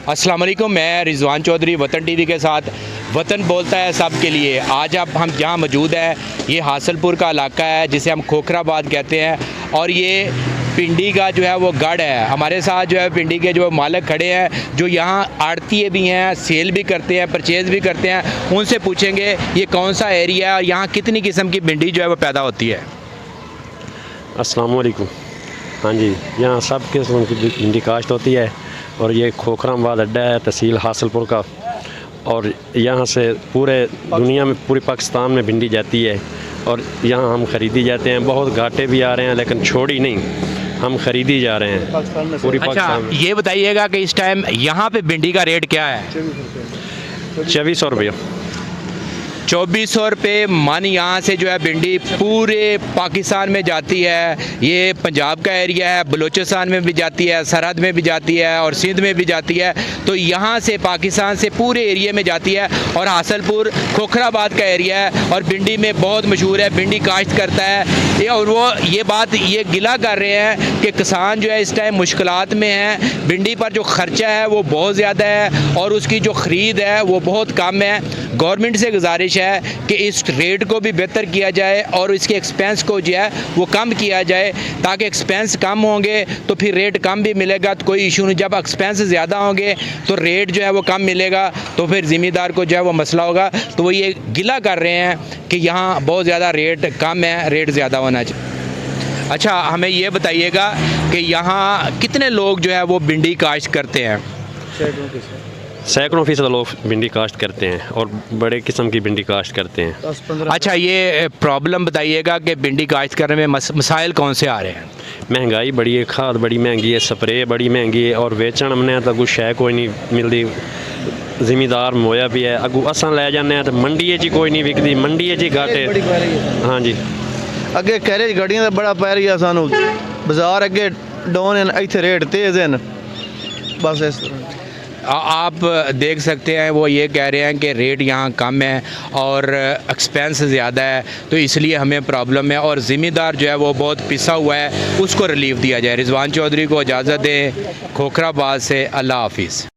अस्सलाम वालेकुम, मैं रिजवान चौधरी वतन टीवी के साथ। वतन बोलता है सब के लिए। आज अब हम जहाँ मौजूद हैं ये हासलपुर का इलाका है जिसे हम खोखराबाद कहते हैं और ये पिंडी का जो है वो गढ़ है। हमारे साथ जो है पिंडी के जो मालिक खड़े हैं जो यहाँ आड़तिए भी हैं, सेल भी करते हैं, परचेज़ भी करते हैं। उनसे पूछेंगे ये कौन सा एरिया है और यहाँ कितनी किस्म की भिंडी जो है वो पैदा होती है। अस्सलाम वालेकुम। हाँ जी, यहाँ सब किस्म की भिंडी काश्त होती है और ये खोखराबाद अड्डा है तहसील हासलपुर का और यहाँ से पूरे दुनिया में, पूरे पाकिस्तान में भिंडी जाती है और यहाँ हम ख़रीदी जाते हैं। बहुत घाटे भी आ रहे हैं लेकिन छोड़ी नहीं, हम ख़रीदी जा रहे हैं पूरी पाकिस्तान में। ये बताइएगा कि इस टाइम यहाँ पे भिंडी का रेट क्या है? 2400 रुपये। 2400 रुपये मन। यहाँ से जो है भिंडी पूरे पाकिस्तान में जाती है। ये पंजाब का एरिया है, बलूचिस्तान में भी जाती है, सरहद में भी जाती है और सिंध में भी जाती है। तो यहाँ से पाकिस्तान से पूरे एरिया में जाती है और हासलपुर खोखराबाद का एरिया है और भिंडी में बहुत मशहूर है, भिंडी काश्त करता है। और वो ये बात ये गिला कर रहे हैं कि किसान जो है इस टाइम मुश्किलात में है, भिंडी पर जो ख़र्चा है वो बहुत ज़्यादा है और उसकी जो ख़रीद है वो बहुत कम है। गवर्नमेंट से गुजारिश है कि इस रेट को भी बेहतर किया जाए और इसके एक्सपेंस को जो है वो कम किया जाए, ताकि एक्सपेंस कम होंगे तो फिर रेट कम भी मिलेगा तो कोई इशू नहीं। जब एक्सपेंस ज़्यादा होंगे तो रेट जो है वो कम मिलेगा तो फिर ज़िम्मेदार को जो है वो मसला होगा। तो वो ये गिला कर रहे हैं कि यहाँ बहुत ज़्यादा रेट कम है, रेट ज़्यादा होना चाहिए। अच्छा, हमें ये बताइएगा कि यहाँ कितने लोग जो है वो भिंडी काश्त करते हैं? सैकड़ों फीसद लोग भिंडी काश्त करते हैं और बड़े किस्म की भिंडी काश्त करते हैं। अच्छा, ये प्रॉब्लम बताइएगा कि भिंडी काश्त करने में मसाइल कौन से आ रहे हैं? महंगाई बड़ी है, खाद बड़ी महंगी है, स्प्रे बड़ी महंगी है और वेचण हमने तो कुछ शै कोई नहीं मिलती। जिमीदार मोया भी है, अगू असां लै जाने तो मंडी च कोई नहीं विकती, मंडी च घाटे। हाँ जी, अगे कैरेज गड्डियां दा बड़ा पै रही है सानू, बाजार अगे डाउन है, इत्थे रेट तेज हैं। बस इस तरह आप देख सकते हैं वो ये कह रहे हैं कि रेट यहाँ कम है और एक्सपेंस ज़्यादा है तो इसलिए हमें प्रॉब्लम है और ज़िम्मेदार जो है वो बहुत पिसा हुआ है, उसको रिलीफ दिया जाए। रिजवान चौधरी को इजाज़त दें खोखराबाद से। अल्लाह हाफिज़।